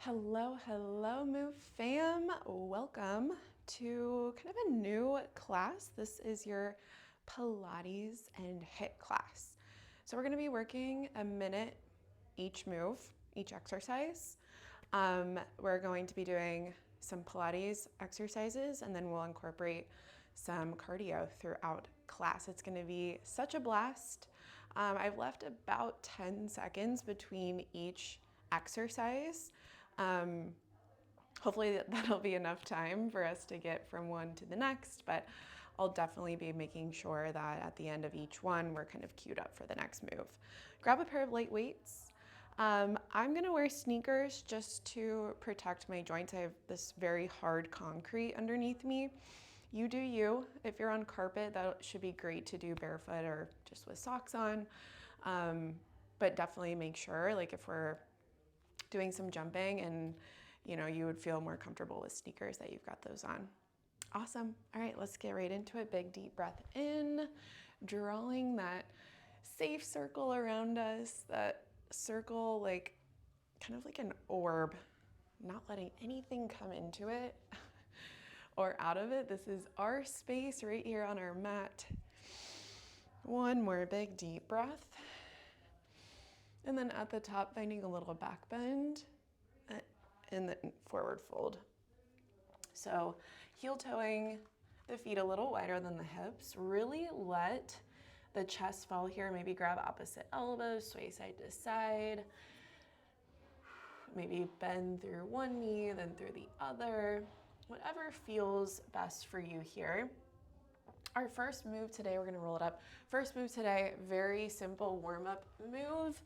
Hello, Move fam. Welcome to kind of a new class. This is your Pilates and HIIT class. So we're going to be working a minute each move, each exercise. We're going to be doing some Pilates exercises, and then we'll incorporate some cardio throughout class. It's going to be such a blast. I've left about 10 seconds between each exercise. Hopefully that'll be enough time for us to get from one to the next, but I'll definitely be making sure that at the end of each one, we're kind of queued up for the next move. Grab a pair of light weights. I'm gonna wear sneakers just to protect my joints. I have this very hard concrete underneath me. You do you. If you're on carpet, that should be great to do barefoot or just with socks on. But definitely make sure, like if we're doing some jumping and you would feel more comfortable with sneakers, that you've got those on. Awesome. All right, let's get right into it. Big deep breath in, drawing that safe circle around us, that circle like kind of like an orb, not letting anything come into it or out of it. This is our space right here on our mat. One more big deep breath. And then at the top, finding a little back bend and then forward fold. So heel toeing the feet a little wider than the hips. Really let the chest fall here. Maybe grab opposite elbows, sway side to side. Maybe bend through one knee, then through the other. Whatever feels best for you here. Our first move today, we're gonna roll it up. First move today, very simple warm-up move.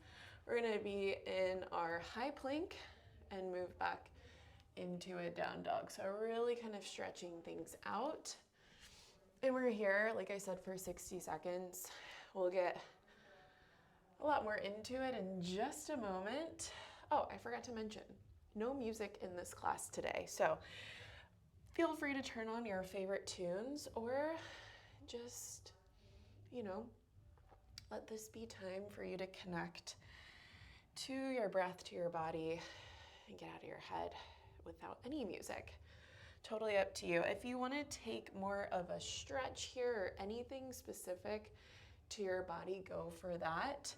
We're gonna be in our high plank and move back into a down dog. So really kind of stretching things out. And we're here, like I said, for 60 seconds. We'll get a lot more into it in just a moment. Oh, I forgot to mention, no music in this class today. So feel free to turn on your favorite tunes or just, let this be time for you to connect to your breath, to your body, and get out of your head without any music. Totally up to you. If you want to take more of a stretch here or anything specific to your body, go for that.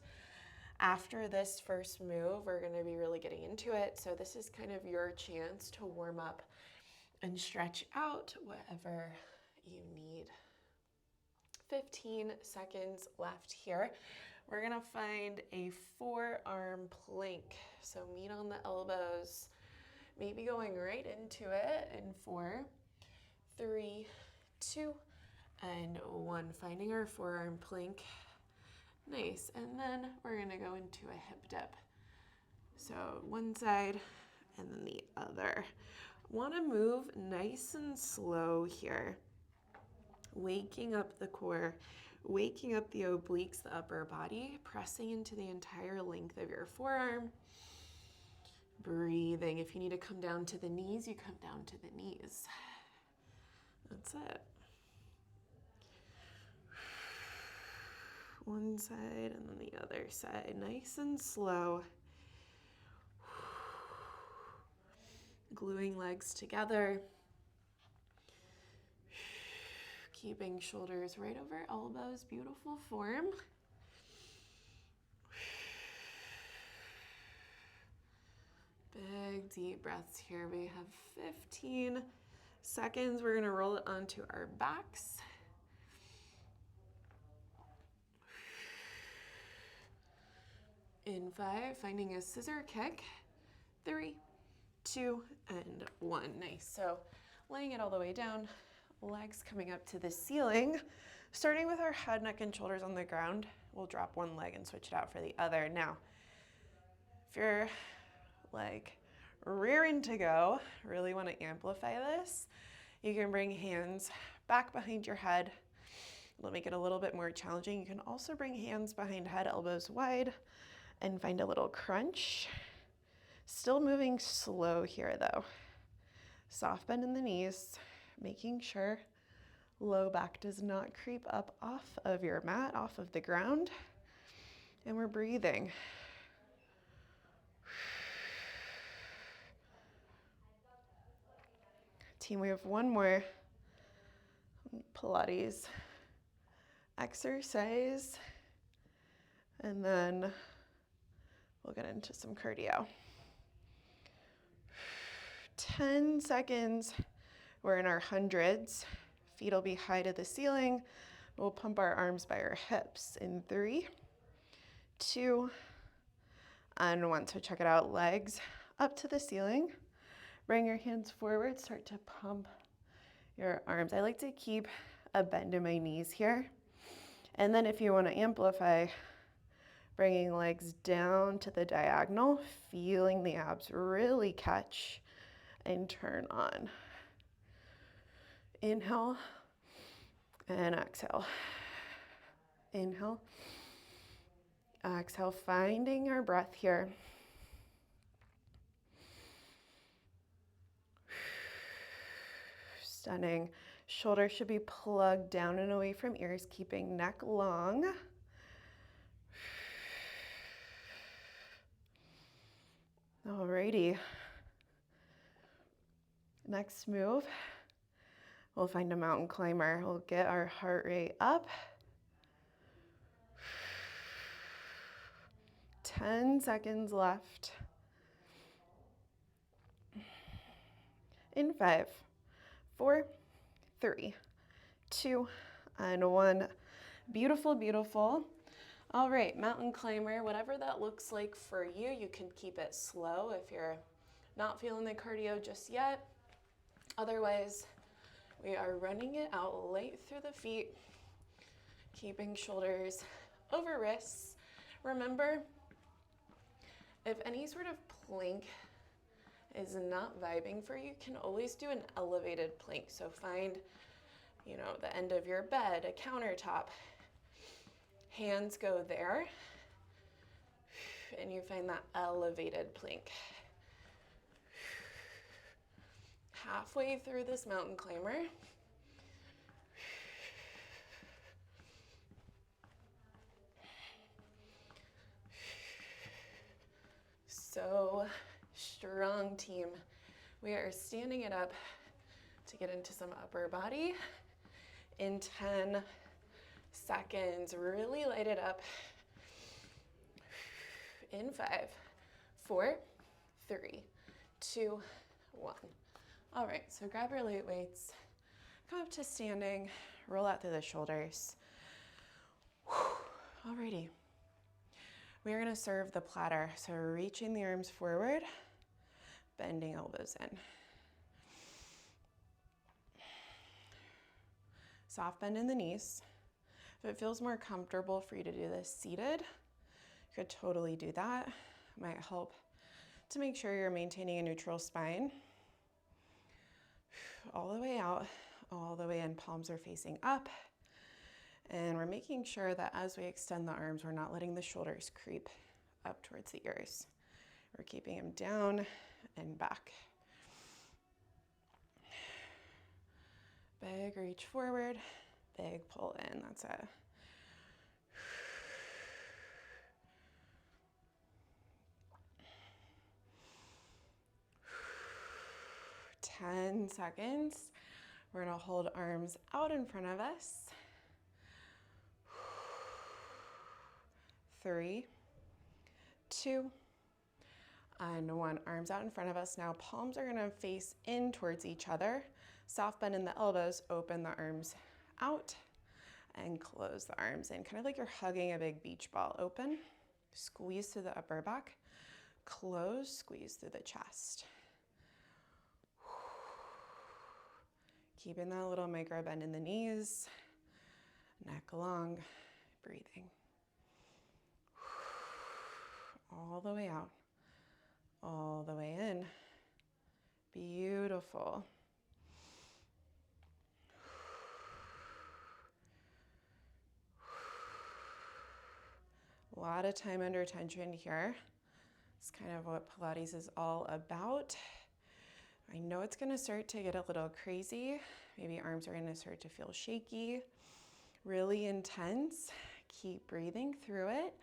After this first move, we're going to be really getting into it. So this is kind of your chance to warm up and stretch out whatever you need. 15 seconds left here. We're gonna find a forearm plank. So meet on the elbows, maybe going right into it in 4, 3, 2, and 1. Finding our forearm plank. Nice, and then we're gonna go into a hip dip. So one side and then the other. Wanna move nice and slow here. Waking up the core, waking up the obliques, the upper body, pressing into the entire length of your forearm. Breathing. If you need to come down to the knees, you come down to the knees. That's it. One side and then the other side. Nice and slow. Gluing legs together. Keeping shoulders right over elbows. Beautiful form. Big deep breaths here. We have 15 seconds. We're gonna roll it onto our backs. In 5, finding a scissor kick. 3, 2, and 1. Nice. So laying it all the way down, legs coming up to the ceiling. Starting with our head, neck, and shoulders on the ground, we'll drop one leg and switch it out for the other. Now, if you're like rearing to go, really want to amplify this, you can bring hands back behind your head. It'll make it a little bit more challenging. You can also bring hands behind head, elbows wide, and find a little crunch. Still moving slow here though. Soft bend in the knees, making sure low back does not creep up off of your mat, off of the ground. And we're breathing. team, we have one more Pilates exercise, and then we'll get into some cardio. 10 seconds. We're in our hundreds. Feet will be high to the ceiling. We'll pump our arms by our hips in 3, 2, and 1. So check it out. Legs up to the ceiling. Bring your hands forward. Start to pump your arms. I like to keep a bend in my knees here. And then if you want to amplify, bringing legs down to the diagonal, feeling the abs really catch and turn on. Inhale and exhale. Inhale, exhale, finding our breath here. Stunning. Shoulders should be plugged down and away from ears, keeping neck long. Alrighty. Next move, we'll find a mountain climber. We'll get our heart rate up. 10 seconds left. In 5, 4, 3, 2, and 1. Beautiful, beautiful. All right, mountain climber, whatever that looks like for you, you can keep it slow if you're not feeling the cardio just yet. Otherwise, we are running it out light through the feet, keeping shoulders over wrists. Remember, if any sort of plank is not vibing for you, you can always do an elevated plank. So find, the end of your bed, a countertop. Hands go there, and you find that elevated plank. Halfway through this mountain climber. So strong, team. We are standing it up to get into some upper body in 10 seconds. Really light it up. In 5, 4, 3, 2, 1. All right, so grab your light weights, come up to standing, roll out through the shoulders. Alrighty. We are gonna serve the platter. So reaching the arms forward, bending elbows in. Soft bend in the knees. If it feels more comfortable for you to do this seated, you could totally do that. It might help to make sure you're maintaining a neutral spine. All the way out, all the way in, palms are facing up. And we're making sure that as we extend the arms, we're not letting the shoulders creep up towards the ears. We're keeping them down and back. Big reach forward, big pull in, that's it. 10 seconds. We're gonna hold arms out in front of us. 3, 2, and 1. Arms out in front of us. Now palms are gonna face in towards each other. Soft bend in the elbows, open the arms out and close the arms in. Kind of like you're hugging a big beach ball. Open, squeeze through the upper back, close, squeeze through the chest. Keeping that little micro bend in the knees, neck long, breathing. All the way out, all the way in. Beautiful. A lot of time under tension here. It's kind of what Pilates is all about. I know it's gonna start to get a little crazy. Maybe arms are gonna start to feel shaky, really intense. Keep breathing through it.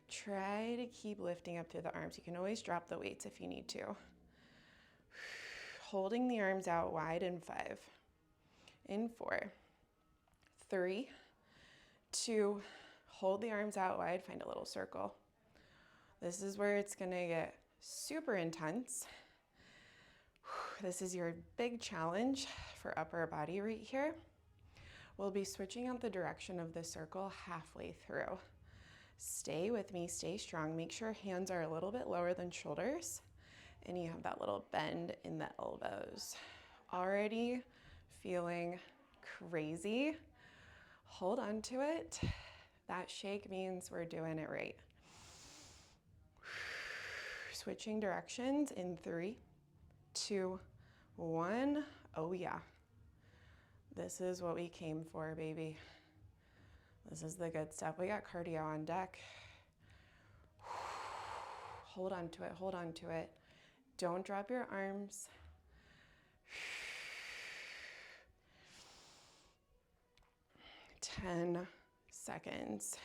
Try to keep lifting up through the arms. You can always drop the weights if you need to. holding the arms out wide in 5, in 4, 3, 2, hold the arms out wide, find a little circle. This is where it's gonna get super intense. This is your big challenge for upper body right here. We'll be switching out the direction of the circle halfway through. Stay with me, stay strong. Make sure hands are a little bit lower than shoulders and you have that little bend in the elbows. Already feeling crazy. Hold on to it. That shake means we're doing it right. Switching directions in 3, 2, 1. Oh yeah. This is what we came for, baby. This is the good stuff. We got cardio on deck. Hold on to it, hold on to it. Don't drop your arms. 10 seconds.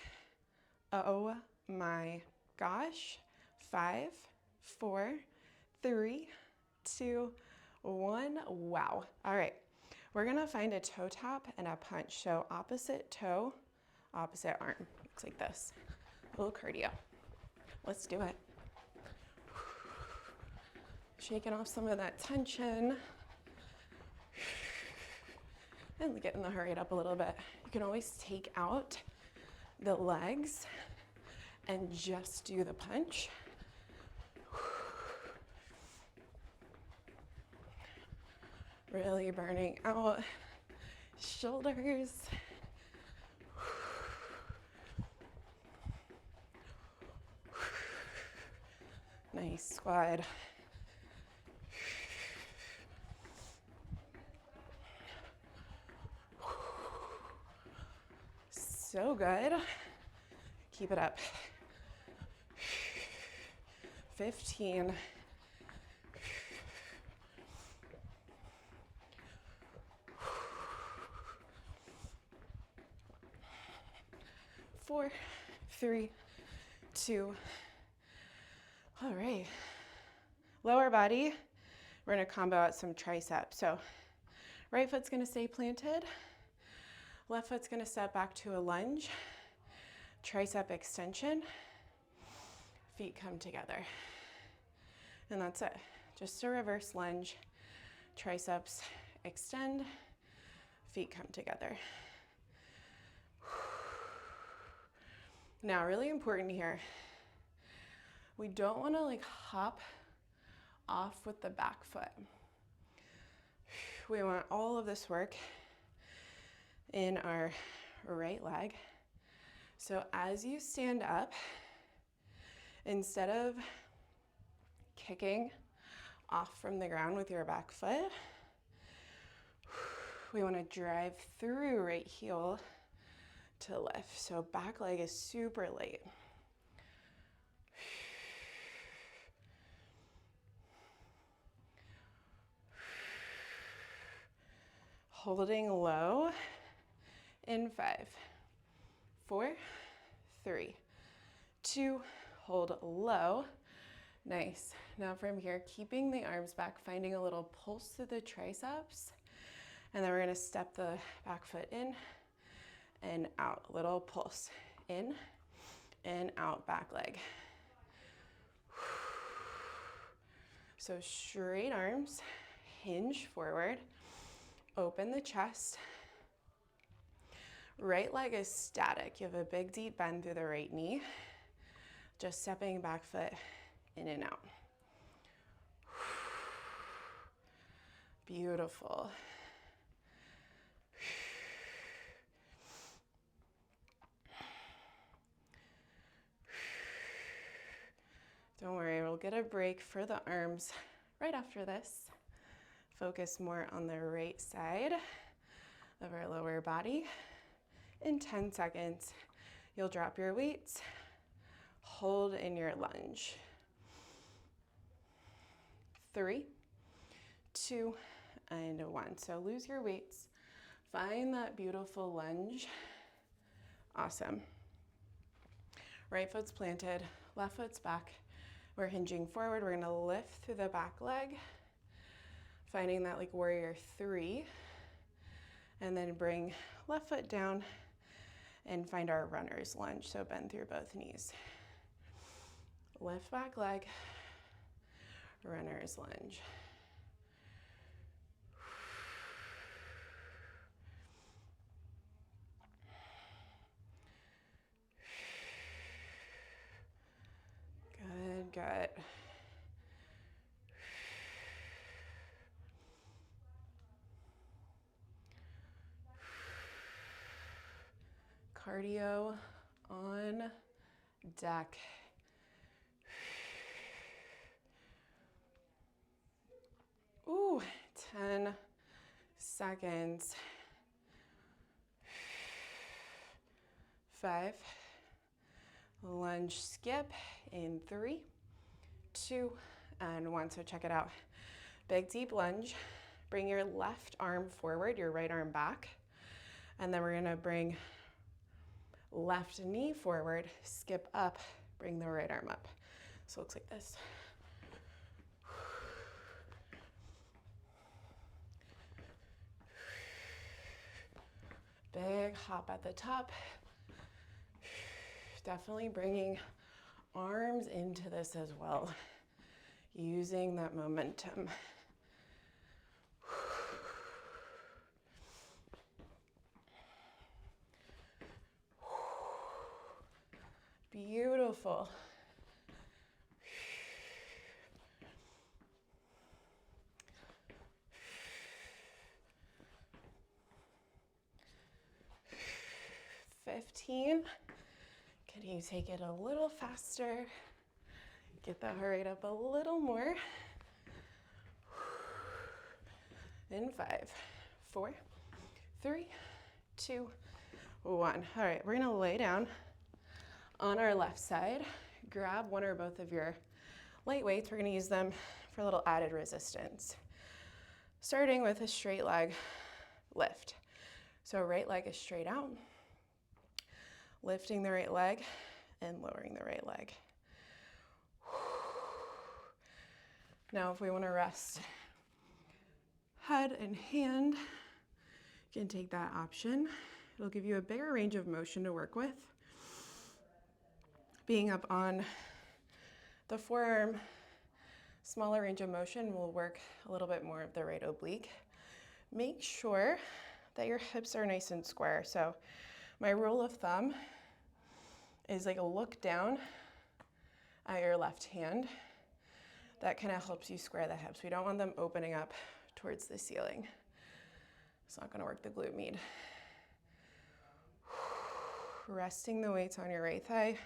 Oh my gosh. 5, 4, 3, 2, 1. Wow. All right. We're gonna find a toe tap and a punch. So opposite toe, opposite arm. Looks like this. A little cardio. Let's do it. Shaking off some of that tension. And getting the heart rate up a little bit. You can always take out the legs and just do the punch. Really burning out shoulders. Nice squad. So good. Keep it up. 15. 4, 3, 2. All right. Lower body, we're gonna combo out some triceps. So right foot's gonna stay planted. Left foot's gonna step back to a lunge. Tricep extension. Feet come together. And that's it. Just a reverse lunge. Triceps extend. Feet come together. Now, really important here. We don't want to like hop off with the back foot. We want all of this work in our right leg. So as you stand up, instead of kicking off from the ground with your back foot, we want to drive through right heel to lift. So back leg is super light. Holding low in 5, 4, 3, 2, hold low. Nice. Now from here, keeping the arms back, finding a little pulse through the triceps, and then we're gonna step the back foot in and out. Little pulse in and out, back leg. So straight arms, hinge forward, open the chest. Right leg is static. You have a big deep bend through the right knee. Just stepping back foot in and out. Beautiful. Don't worry, we'll get a break for the arms right after this. Focus more on the right side of our lower body. In 10 seconds, you'll drop your weights, hold in your lunge. 3, 2, and 1. So lose your weights. Find that beautiful lunge. Awesome. Right foot's planted, left foot's back. We're hinging forward. We're gonna lift through the back leg. Finding that like warrior 3, and then bring left foot down and find our runner's lunge. So bend through both knees. Lift back leg, runner's lunge. Good, good. Cardio on deck. Ooh, 10 seconds. 5. Lunge skip in 3, 2, and 1. So check it out. Big deep lunge. Bring your left arm forward, your right arm back. And then we're gonna bring left knee forward, skip up, bring the right arm up. So it looks like this. Big hop at the top. Definitely bringing arms into this as well, using that momentum. Beautiful. Can you take it a little faster? Get that heart rate up a little more. In 5, 4, 3, 2, 1. All right, we're gonna lay down on our left side. Grab one or both of your light weights. We're gonna use them for a little added resistance. Starting with a straight leg lift. So right leg is straight out. Lifting the right leg and lowering the right leg. Now if we want to rest head and hand, you can take that option. It'll give you a bigger range of motion to work with. Being up on the forearm, smaller range of motion will work a little bit more of the right oblique. Make sure that your hips are nice and square. So my rule of thumb is like a look down at your left hand. That kind of helps you square the hips. We don't want them opening up towards the ceiling. It's not going to work the glute med. Resting the weights on your right thigh,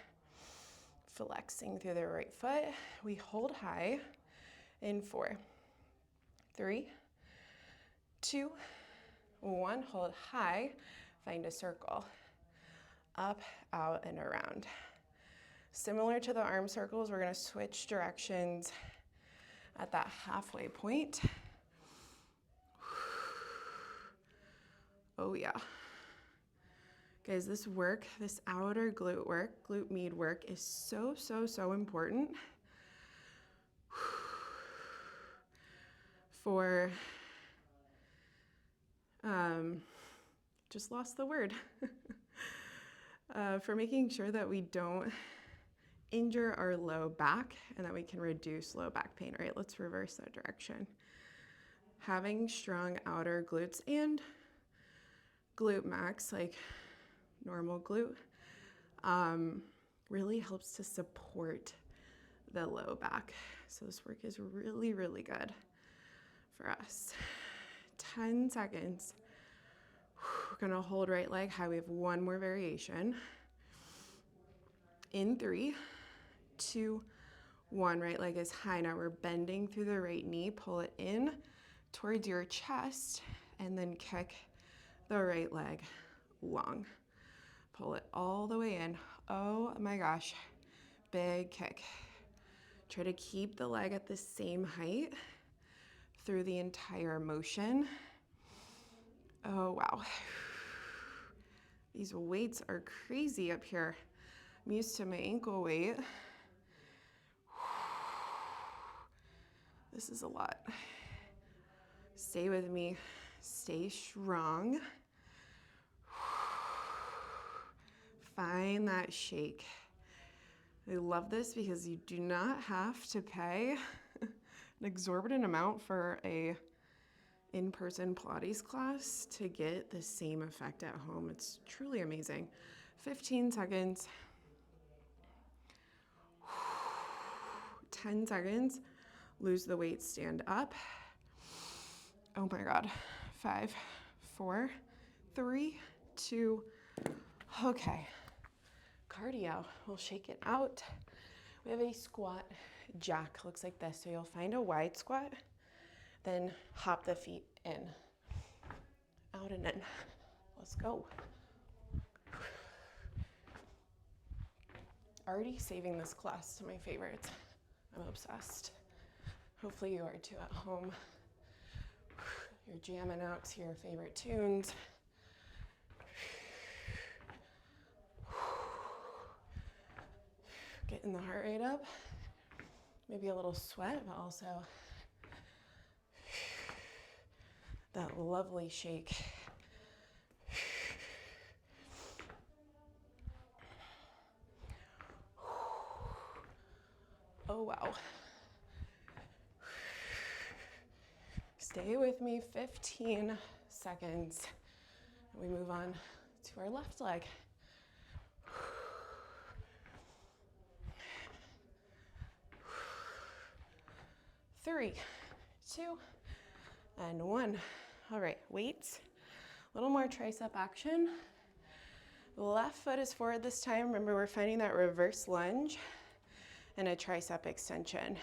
flexing through the right foot. We hold high in 4, 3, 2, 1. Hold high, find a circle. Up, out, and around. Similar to the arm circles, we're gonna switch directions at that halfway point. Oh yeah. Guys, this work, this outer glute work, glute med work is so, so, so important for, just lost the word. For making sure that we don't injure our low back and that we can reduce low back pain. All right, let's reverse that direction. Having strong outer glutes and glute max, like normal glute, really helps to support the low back. So this work is really, really good for us. 10 seconds. We're gonna hold right leg high. We have one more variation. In 3, 2, 1. Right leg is high. Now we're bending through the right knee. Pull it in towards your chest and then kick the right leg long. Pull it all the way in. Oh my gosh, big kick. Try to keep the leg at the same height through the entire motion. Oh wow. These weights are crazy up here. I'm used to my ankle weight. This is a lot. Stay with me. Stay strong. Find that shake. I love this because you do not have to pay an exorbitant amount for a in-person Pilates class to get the same effect at home. It's truly amazing. 15 seconds. 10 seconds. Lose the weight, stand up. Oh my God. 5, 4, 3, 2. Okay. Cardio. We'll shake it out. We have a squat jack. Looks like this. So you'll find a wide squat, then hop the feet in, out and in. Let's go. Already saving this class to my favorites. I'm obsessed. Hopefully you are too at home. You're jamming out to your favorite tunes. Getting the heart rate up. Maybe a little sweat, but also that lovely shake. Oh, wow. Stay with me 15 seconds. We move on to our left leg. 3, 2, and 1. All right, weights. A little more tricep action. The left foot is forward this time. Remember, we're finding that reverse lunge and a tricep extension.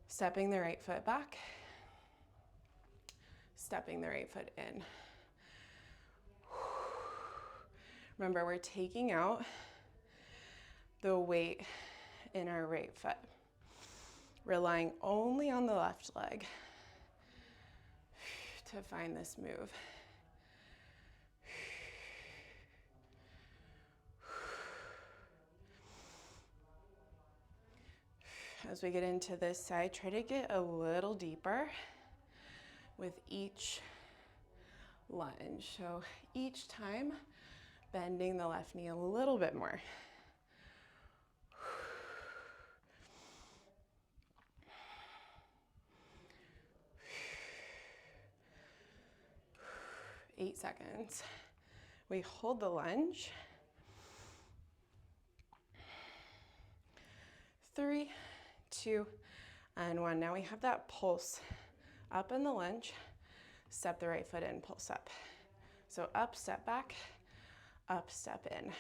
Stepping the right foot back. Stepping the right foot in. Remember, we're taking out the weight in our right foot, relying only on the left leg to find this move. As we get into this side, try to get a little deeper with each lunge. So each time, bending the left knee a little bit more. 8 seconds. We hold the lunge. 3, 2, and 1. Now we have that pulse up in the lunge. Step the right foot in, pulse up. So up, step back, up, step in.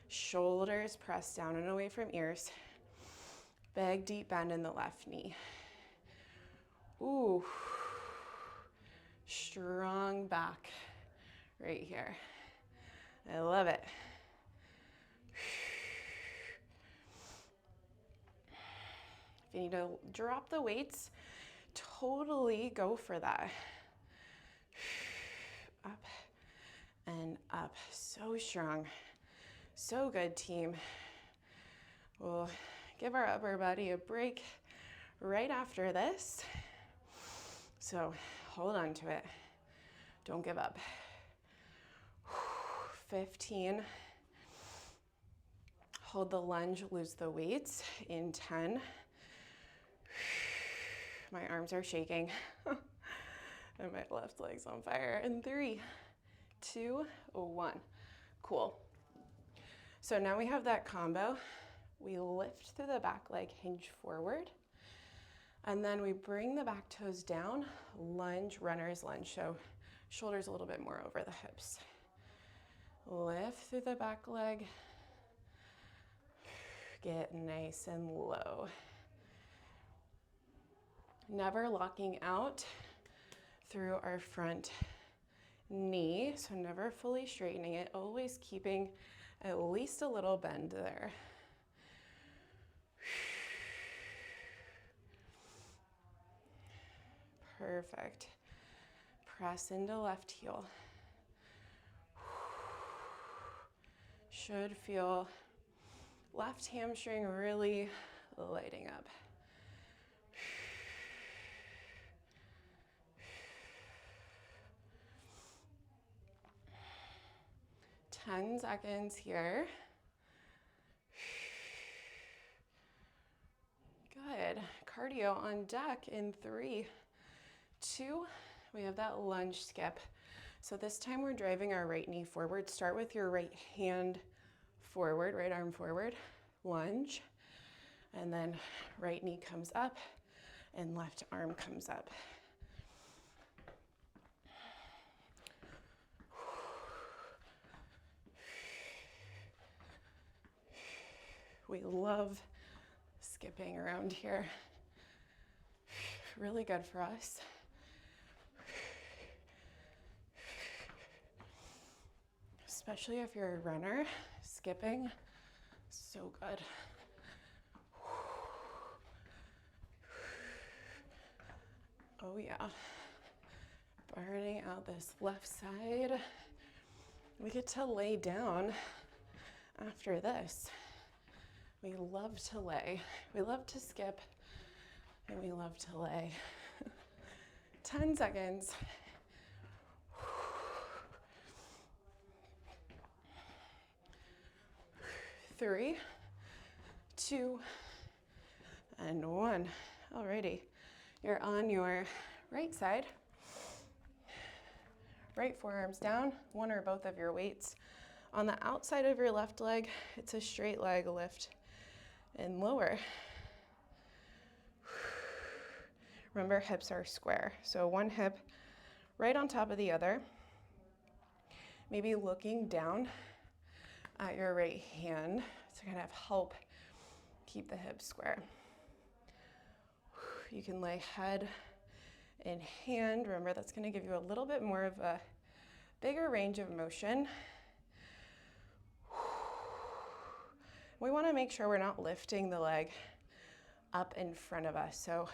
Shoulders press down and away from ears. Big deep bend in the left knee. Ooh. Strong back right here. I love it. If you need to drop the weights, totally go for that. Up and up. So strong. So good, team. We'll give our upper body a break right after this. So hold on to it. Don't give up. 15. Hold the lunge, lose the weights in 10. My arms are shaking. And my left leg's on fire. In 3, 2, 1. Cool. So now we have that combo. We lift through the back leg, hinge forward. And then we bring the back toes down, lunge, runner's lunge. So shoulders a little bit more over the hips. Lift through the back leg. Get nice and low. Never locking out through our front knee. So never fully straightening it, always keeping at least a little bend there. Perfect. Press into left heel. Should feel left hamstring really lighting up. 10 seconds here. Good. Cardio on deck in 3, 2. We have that lunge skip. So this time we're driving our right knee forward. Start with your right hand forward, right arm forward, lunge, and then right knee comes up and left arm comes up. We love skipping around here. Really good for us. Especially if you're a runner, skipping, so good. Oh yeah. Burning out this left side. We get to lay down after this. We love to lay. We love to skip, and we love to lay. 10 seconds. 3, 2, and 1. Alrighty, you're on your right side. Right forearms down, one or both of your weights. On the outside of your left leg, it's a straight leg lift and lower. Remember, hips are square. So one hip right on top of the other. Maybe looking down at your right hand to kind of help keep the hips square. You can lay head in hand. Remember, that's going to give you a little bit more of a bigger range of motion. We want to make sure we're not lifting the leg up in front of us. So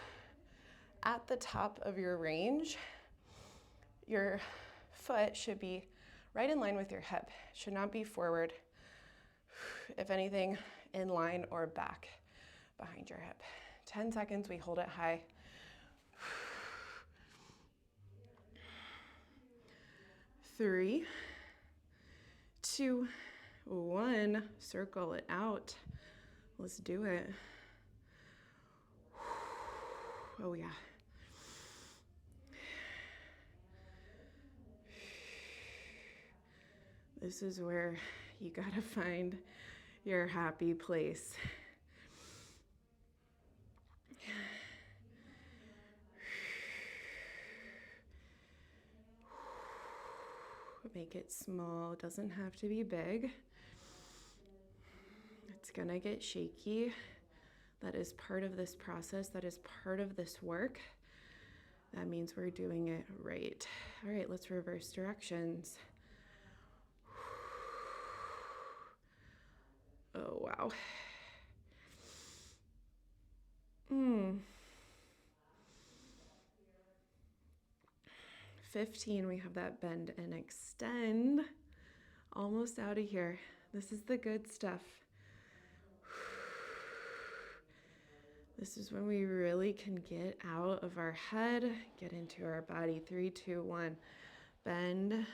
at the top of your range, your foot should be right in line with your hip. Should not be forward. If anything, in line or back behind your hip. 10 seconds, we hold it high. 3, 2, 1. Circle it out. Let's do it. Oh yeah. This is where you gotta find your happy place. Make it small, it doesn't have to be big. It's gonna get shaky. That is part of this process, that is part of this work. That means we're doing it right. All right, let's reverse directions. Oh, wow. 15, we have that bend and extend. Almost out of here. This is the good stuff. This is when we really can get out of our head, get into our body. 3, 2, 1. Bend,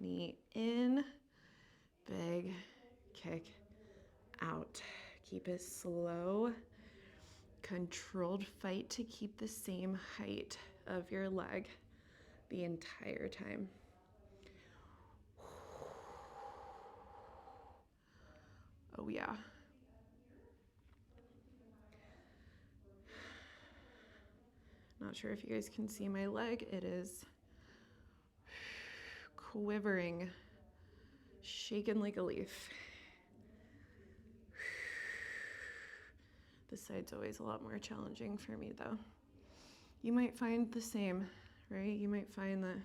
knee in, big kick out. Keep it slow. Controlled fight to keep the same height of your leg the entire time. Oh yeah. Not sure if you guys can see my leg. It is quivering, shaken like a leaf. This side's always a lot more challenging for me though. You might find the same, right? You might find that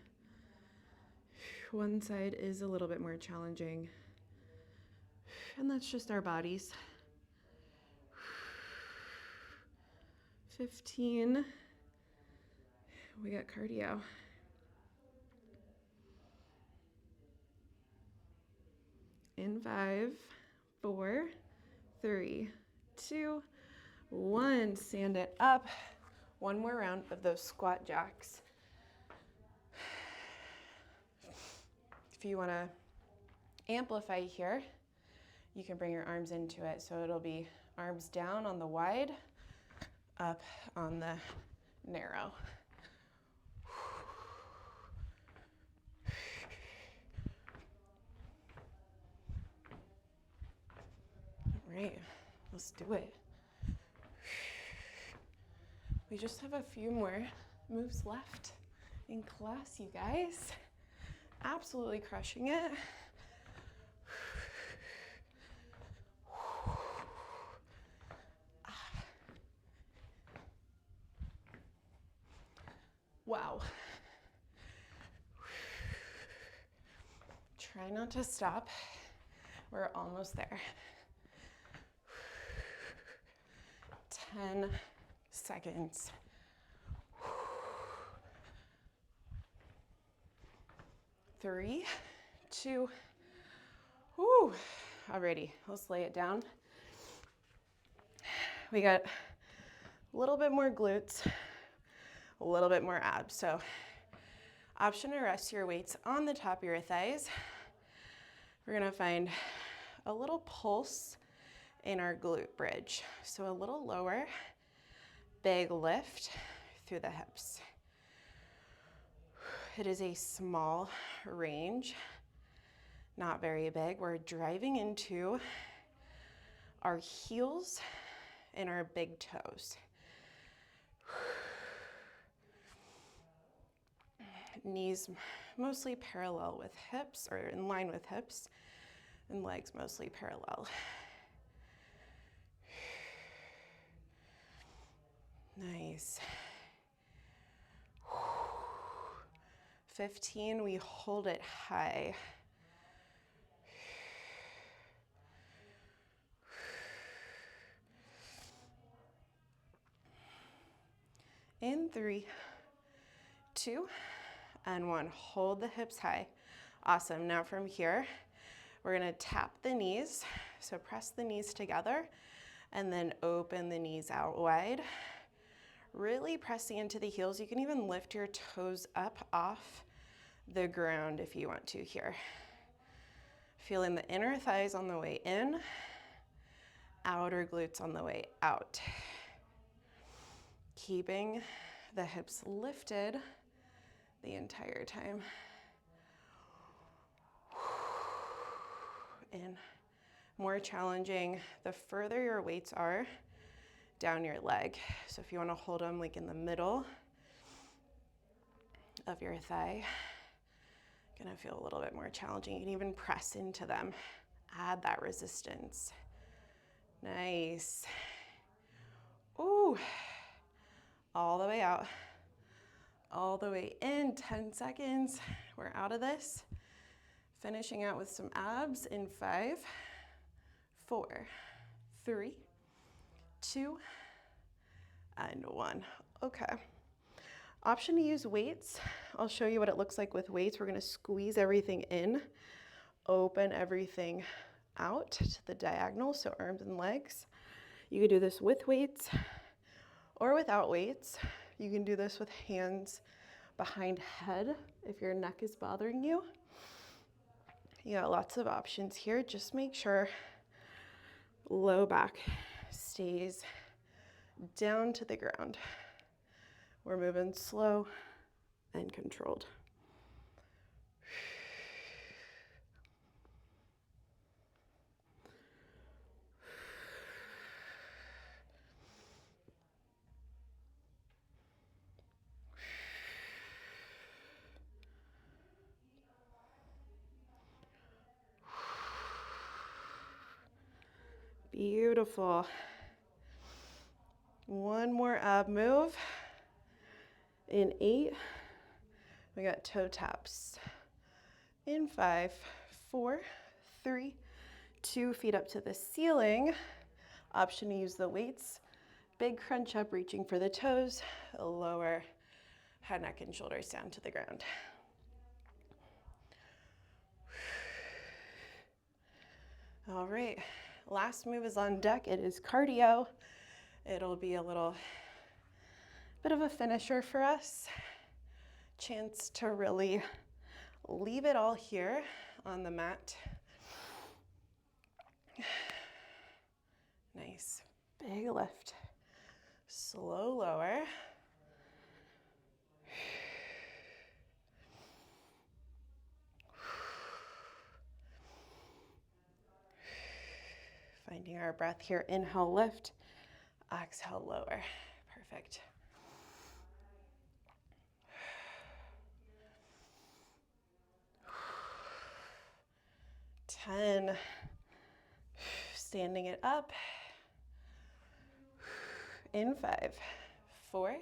one side is a little bit more challenging. And that's just our bodies. 15. We got cardio. In 5, 4, 3, 2, 1. Stand it up. One more round of those squat jacks. If you want to amplify here, you can bring your arms into it. So it'll be arms down on the wide, up on the narrow. All right, let's do it. We just have a few more moves left in class, you guys. Absolutely crushing it. Wow. Try not to stop. We're almost there. 10 seconds. 3, 2, whoo. Alrighty, let's lay it down. We got a little bit more glutes, a little bit more abs. So option to rest your weights on the top of your thighs. We're gonna find a little pulse in our glute bridge. So a little lower, big lift through the hips. It is a small range, not very big. We're driving into our heels and our big toes. Knees mostly parallel with hips, or in line with hips, and legs mostly parallel. Nice. 15, we hold it high. In 3, 2, and 1. Hold the hips high. Awesome. Now from here, we're gonna tap the knees. So press the knees together and then open the knees out wide. Really pressing into the heels. You can even lift your toes up off the ground if you want to here. Feeling the inner thighs on the way in, outer glutes on the way out. Keeping the hips lifted the entire time. And more challenging, the further your weights are down your leg. So if you want to hold them like in the middle of your thigh, gonna feel a little bit more challenging. You can even press into them, add that resistance. Nice. Ooh, all the way out, all the way in. 10 seconds, we're out of this. Finishing out with some abs in 5, 4, 3, 2, and 1. Okay. Option to use weights. I'll show you what it looks like with weights. We're gonna squeeze everything in, open everything out to the diagonal, so arms and legs. You can do this with weights or without weights. You can do this with hands behind head if your neck is bothering you. You got lots of options here. Just make sure low back stays down to the ground. We're moving slow and controlled. Beautiful. One more ab move. In 8, we got toe taps. In 5, 4, 3, 2, feet up to the ceiling. Option to use the weights. Big crunch up, reaching for the toes. Lower head, neck, and shoulders down to the ground. All right, last move is on deck. It is cardio. It'll be a little bit of a finisher for us. Chance to really leave it all here on the mat Nice. Big lift. Slow lower. Finding our breath here. Inhale, lift. Exhale, lower. Perfect. Ten. Standing it up. In 5, 4,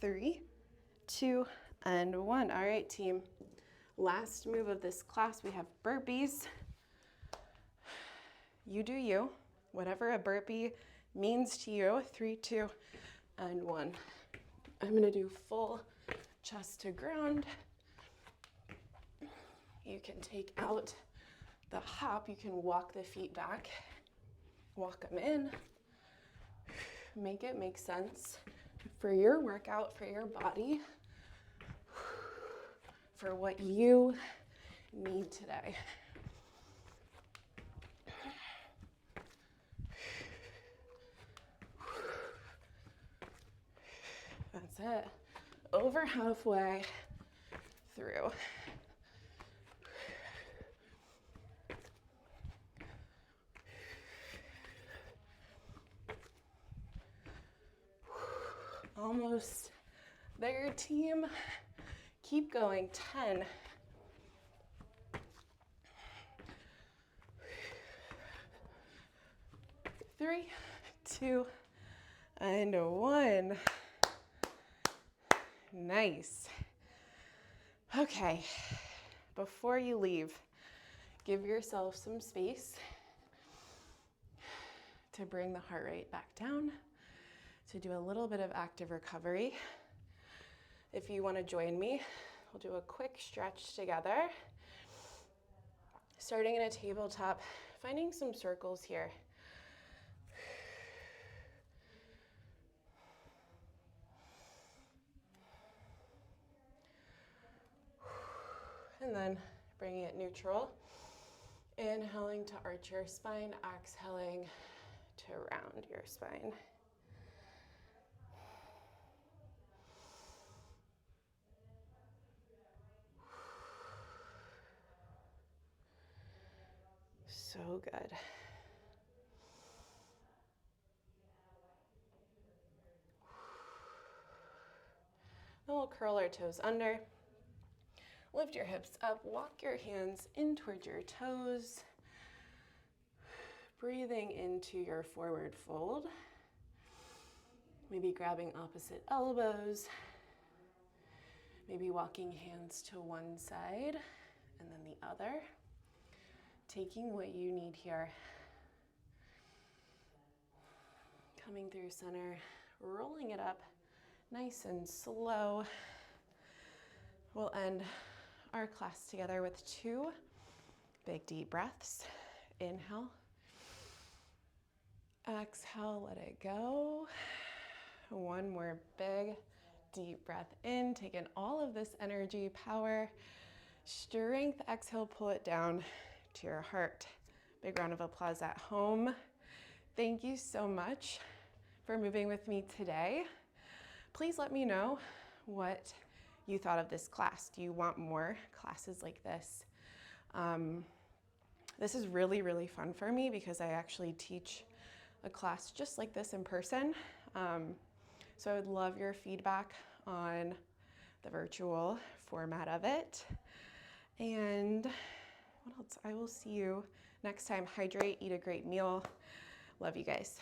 3, 2, and 1. All right, team. Last move of this class, we have burpees. You do you. Whatever a burpee means to you. 3, 2, and 1. I'm going to do full chest to ground. You can take out the hop. You can walk the feet back. Walk them in. Make it make sense for your workout, for your body, for what you need today. That's it. Over halfway through. Almost there, team. Keep going. 10. 3, 2, and 1. Nice. Okay, before you leave, give yourself some space to bring the heart rate back down, to do a little bit of active recovery. If you want to join me, we'll do a quick stretch together. Starting in a tabletop, finding some circles here. And then bringing it neutral. Inhaling to arch your spine, exhaling to round your spine. So good. Then we'll curl our toes under. Lift your hips up, walk your hands in towards your toes. Breathing into your forward fold. Maybe grabbing opposite elbows. Maybe walking hands to one side and then the other. Taking what you need here. Coming through center, rolling it up nice and slow. We'll end our class together with 2 big deep breaths. Inhale. Exhale, let it go. One more big deep breath in. Take in all of this energy, power, strength. Exhale, pull it down to your heart. Big round of applause at home. Thank you so much for moving with me today. Please let me know what you thought of this class. Do you want more classes like this? This is really, really fun for me because I actually teach a class just like this in person. So I would love your feedback on the virtual format of it. And what else? I will see you next time. Hydrate, eat a great meal. Love you guys.